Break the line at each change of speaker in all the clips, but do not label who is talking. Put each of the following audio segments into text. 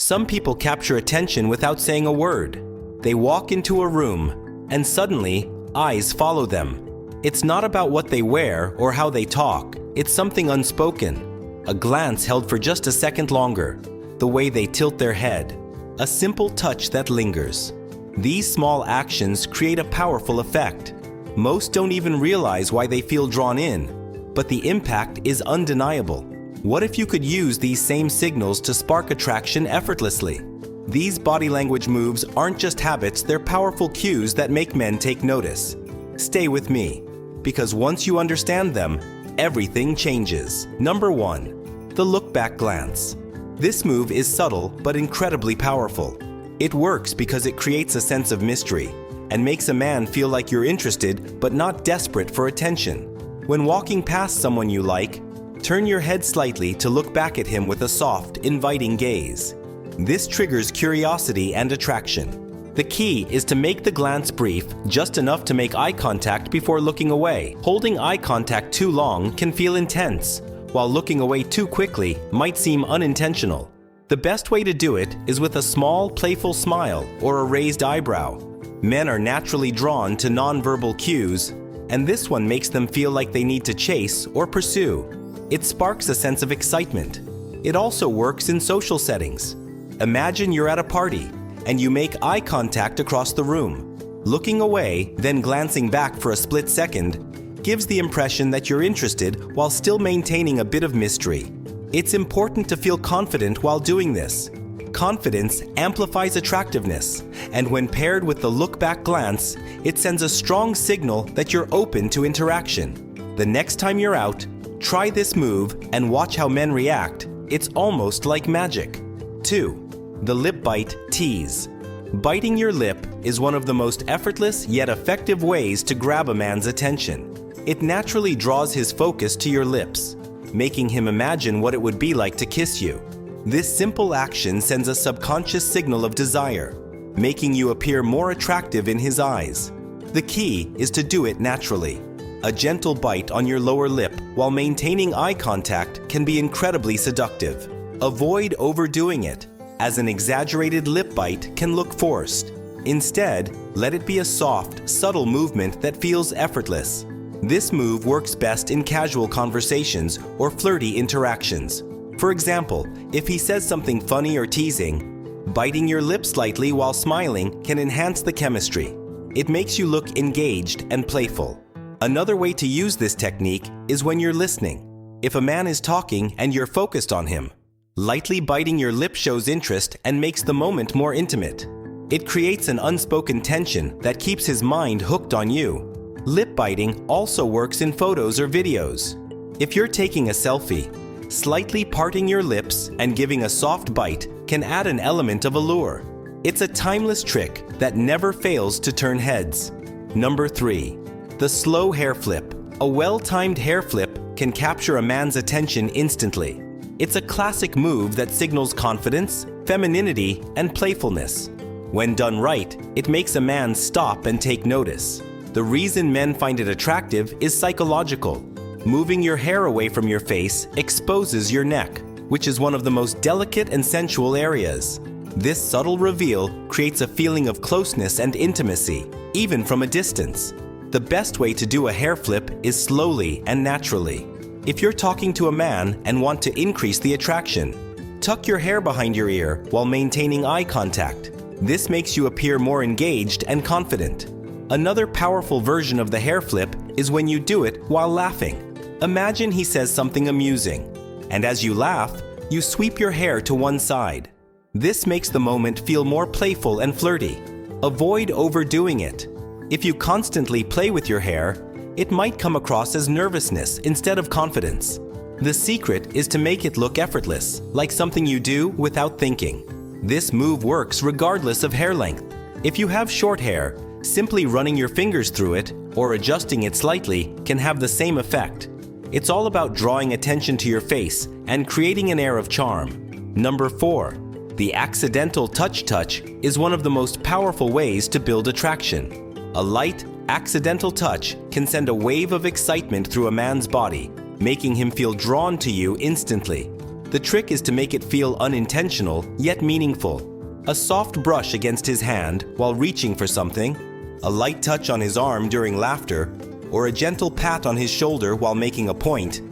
Some people capture attention without saying a word. They walk into a room, and suddenly, eyes follow them. It's not about what they wear or how they talk. It's something unspoken. A glance held for just a second longer. The way they tilt their head. A simple touch that lingers. These small actions create a powerful effect. Most don't even realize why they feel drawn in, but the impact is undeniable. What if you could use these same signals to spark attraction effortlessly? These body language moves aren't just habits, they're powerful cues that make men take notice. Stay with me, because once you understand them, everything changes. Number 1. The look back glance. This move is subtle but incredibly powerful. It works because it creates a sense of mystery and makes a man feel like you're interested but not desperate for attention. When walking past someone you like, turn your head slightly to look back at him with a soft, inviting gaze. This triggers curiosity and attraction. The key is to make the glance brief, just enough to make eye contact before looking away. Holding eye contact too long can feel intense, while looking away too quickly might seem unintentional. The best way to do it is with a small, playful smile or a raised eyebrow. Men are naturally drawn to nonverbal cues, and this one makes them feel like they need to chase or pursue. It sparks a sense of excitement. It also works in social settings. Imagine you're at a party, and you make eye contact across the room. Looking away, then glancing back for a split second, gives the impression that you're interested while still maintaining a bit of mystery. It's important to feel confident while doing this. Confidence amplifies attractiveness, and when paired with the look-back glance, it sends a strong signal that you're open to interaction. The next time you're out, try this move and watch how men react. It's almost like magic. 2. The Lip Bite Tease. Biting your lip is one of the most effortless yet effective ways to grab a man's attention. It naturally draws his focus to your lips, making him imagine what it would be like to kiss you. This simple action sends a subconscious signal of desire, making you appear more attractive in his eyes. The key is to do it naturally. A gentle bite on your lower lip while maintaining eye contact can be incredibly seductive. Avoid overdoing it, as an exaggerated lip bite can look forced. Instead, let it be a soft, subtle movement that feels effortless. This move works best in casual conversations or flirty interactions. For example, if he says something funny or teasing, biting your lip slightly while smiling can enhance the chemistry. It makes you look engaged and playful. Another way to use this technique is when you're listening. If a man is talking and you're focused on him, lightly biting your lip shows interest and makes the moment more intimate. It creates an unspoken tension that keeps his mind hooked on you. Lip biting also works in photos or videos. If you're taking a selfie, slightly parting your lips and giving a soft bite can add an element of allure. It's a timeless trick that never fails to turn heads. Number 3. The slow hair flip. A well-timed hair flip can capture a man's attention instantly. It's a classic move that signals confidence, femininity, and playfulness. When done right, it makes a man stop and take notice. The reason men find it attractive is psychological. Moving your hair away from your face exposes your neck, which is one of the most delicate and sensual areas. This subtle reveal creates a feeling of closeness and intimacy, even from a distance. The best way to do a hair flip is slowly and naturally. If you're talking to a man and want to increase the attraction, tuck your hair behind your ear while maintaining eye contact. This makes you appear more engaged and confident. Another powerful version of the hair flip is when you do it while laughing. Imagine he says something amusing, and as you laugh, you sweep your hair to one side. This makes the moment feel more playful and flirty. Avoid overdoing it. If you constantly play with your hair, it might come across as nervousness instead of confidence. The secret is to make it look effortless, like something you do without thinking. This move works regardless of hair length. If you have short hair, simply running your fingers through it or adjusting it slightly can have the same effect. It's all about drawing attention to your face and creating an air of charm. Number 4. The accidental touch is one of the most powerful ways to build attraction. A light, accidental touch can send a wave of excitement through a man's body, making him feel drawn to you instantly. The trick is to make it feel unintentional yet meaningful. A soft brush against his hand while reaching for something, a light touch on his arm during laughter, or a gentle pat on his shoulder while making a point.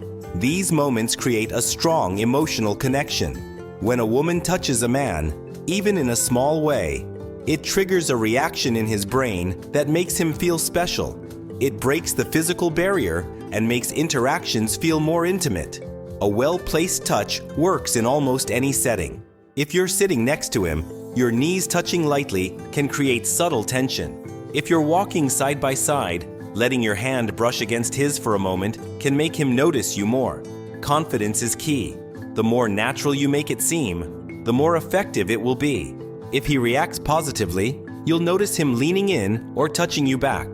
These moments create a strong emotional connection. When a woman touches a man, even in a small way, it triggers a reaction in his brain that makes him feel special. It breaks the physical barrier and makes interactions feel more intimate. A well-placed touch works in almost any setting. If you're sitting next to him, your knees touching lightly can create subtle tension. If you're walking side by side, letting your hand brush against his for a moment can make him notice you more. Confidence is key. The more natural you make it seem, the more effective it will be. If he reacts positively, you'll notice him leaning in or touching you back.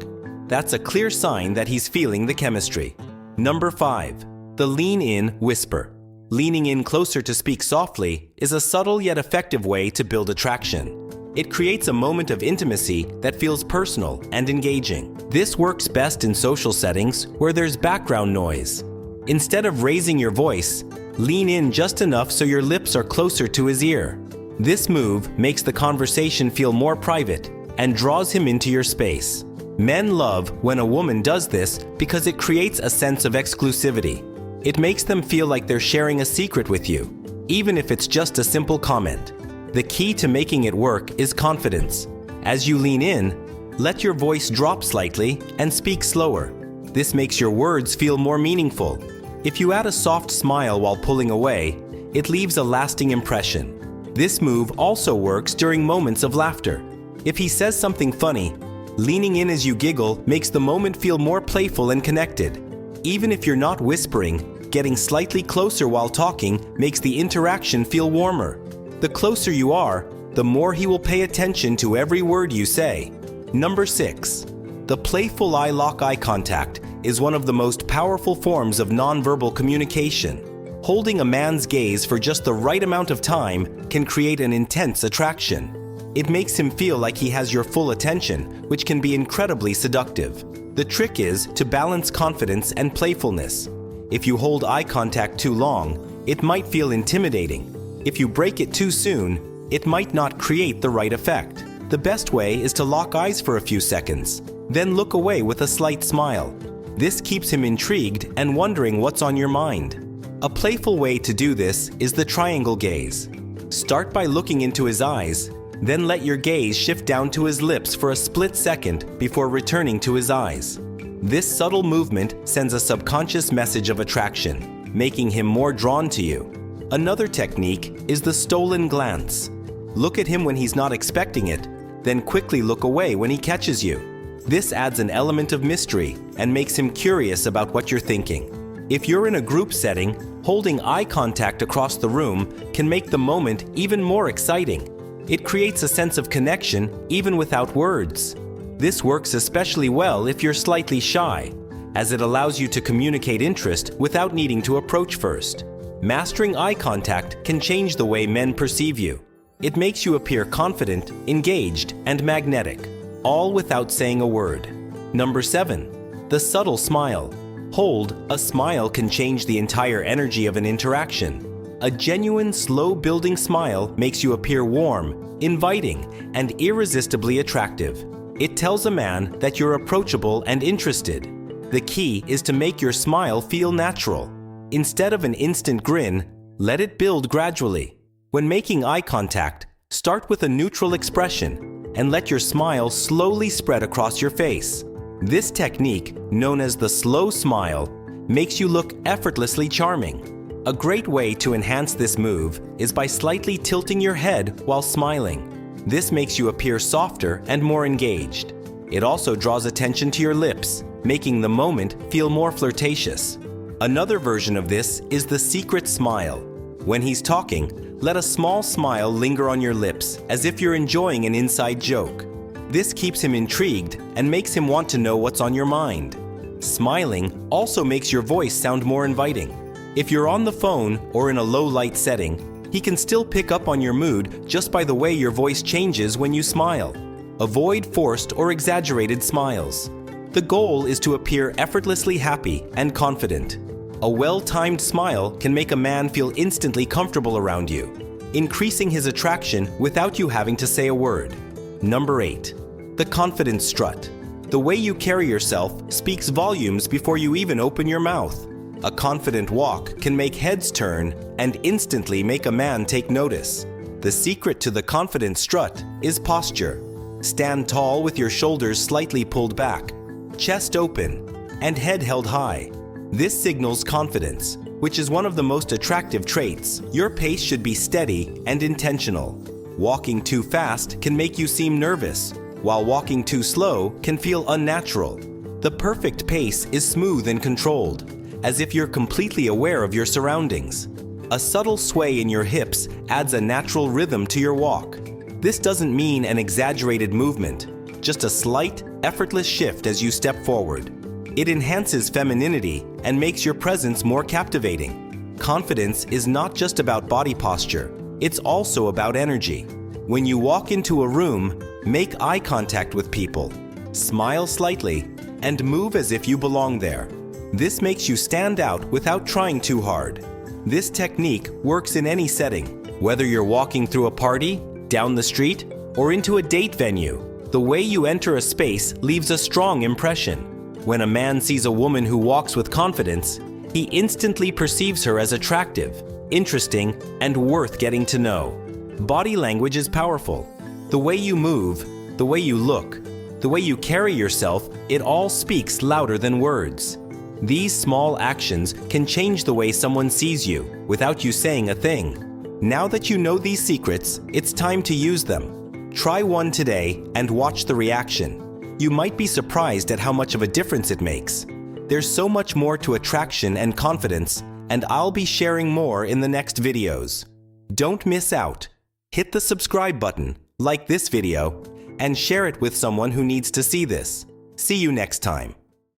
That's a clear sign that he's feeling the chemistry. Number 5. The lean in whisper. Leaning in closer to speak softly is a subtle yet effective way to build attraction. It creates a moment of intimacy that feels personal and engaging. This works best in social settings where there's background noise. Instead of raising your voice, lean in just enough so your lips are closer to his ear. This move makes the conversation feel more private and draws him into your space. Men love when a woman does this because it creates a sense of exclusivity. It makes them feel like they're sharing a secret with you, even if it's just a simple comment. The key to making it work is confidence. As you lean in, let your voice drop slightly and speak slower. This makes your words feel more meaningful. If you add a soft smile while pulling away, it leaves a lasting impression. This move also works during moments of laughter. If he says something funny, leaning in as you giggle makes the moment feel more playful and connected. Even if you're not whispering, getting slightly closer while talking makes the interaction feel warmer. The closer you are, the more he will pay attention to every word you say. Number 6. The playful eye lock. Eye contact is one of the most powerful forms of nonverbal communication. Holding a man's gaze for just the right amount of time can create an intense attraction. It makes him feel like he has your full attention, which can be incredibly seductive. The trick is to balance confidence and playfulness. If you hold eye contact too long, it might feel intimidating. If you break it too soon, it might not create the right effect. The best way is to lock eyes for a few seconds, then look away with a slight smile. This keeps him intrigued and wondering what's on your mind. A playful way to do this is the triangle gaze. Start by looking into his eyes, then let your gaze shift down to his lips for a split second before returning to his eyes. This subtle movement sends a subconscious message of attraction, making him more drawn to you. Another technique is the stolen glance. Look at him when he's not expecting it, then quickly look away when he catches you. This adds an element of mystery and makes him curious about what you're thinking. If you're in a group setting, holding eye contact across the room can make the moment even more exciting. It creates a sense of connection even without words. This works especially well if you're slightly shy, as it allows you to communicate interest without needing to approach first. Mastering eye contact can change the way men perceive you. It makes you appear confident, engaged, and magnetic, all without saying a word. Number 7. The subtle smile. Hold, a smile can change the entire energy of an interaction. A genuine, slow-building smile makes you appear warm, inviting, and irresistibly attractive. It tells a man that you're approachable and interested. The key is to make your smile feel natural. Instead of an instant grin, let it build gradually. When making eye contact, start with a neutral expression and let your smile slowly spread across your face. This technique, known as the slow smile, makes you look effortlessly charming. A great way to enhance this move is by slightly tilting your head while smiling. This makes you appear softer and more engaged. It also draws attention to your lips, making the moment feel more flirtatious. Another version of this is the secret smile. When he's talking, let a small smile linger on your lips as if you're enjoying an inside joke. This keeps him intrigued and makes him want to know what's on your mind. Smiling also makes your voice sound more inviting. If you're on the phone or in a low-light setting, he can still pick up on your mood just by the way your voice changes when you smile. Avoid forced or exaggerated smiles. The goal is to appear effortlessly happy and confident. A well-timed smile can make a man feel instantly comfortable around you, increasing his attraction without you having to say a word. Number 8. The Confidence Strut. The way you carry yourself speaks volumes before you even open your mouth. A confident walk can make heads turn and instantly make a man take notice. The secret to the Confidence Strut is posture. Stand tall with your shoulders slightly pulled back, chest open, and head held high. This signals confidence, which is one of the most attractive traits. Your pace should be steady and intentional. Walking too fast can make you seem nervous, while walking too slow can feel unnatural. The perfect pace is smooth and controlled, as if you're completely aware of your surroundings. A subtle sway in your hips adds a natural rhythm to your walk. This doesn't mean an exaggerated movement, just a slight, effortless shift as you step forward. It enhances femininity and makes your presence more captivating. Confidence is not just about body posture, it's also about energy. When you walk into a room, make eye contact with people, smile slightly, and move as if you belong there. This makes you stand out without trying too hard. This technique works in any setting, whether you're walking through a party, down the street, or into a date venue. The way you enter a space leaves a strong impression. When a man sees a woman who walks with confidence, he instantly perceives her as attractive, interesting, and worth getting to know. Body language is powerful. The way you move, the way you look, the way you carry yourself, it all speaks louder than words. These small actions can change the way someone sees you without you saying a thing. Now that you know these secrets, it's time to use them. Try one today and watch the reaction. You might be surprised at how much of a difference it makes. There's so much more to attraction and confidence, and I'll be sharing more in the next videos. Don't miss out. Hit the subscribe button, like this video, and share it with someone who needs to see this. See you next time.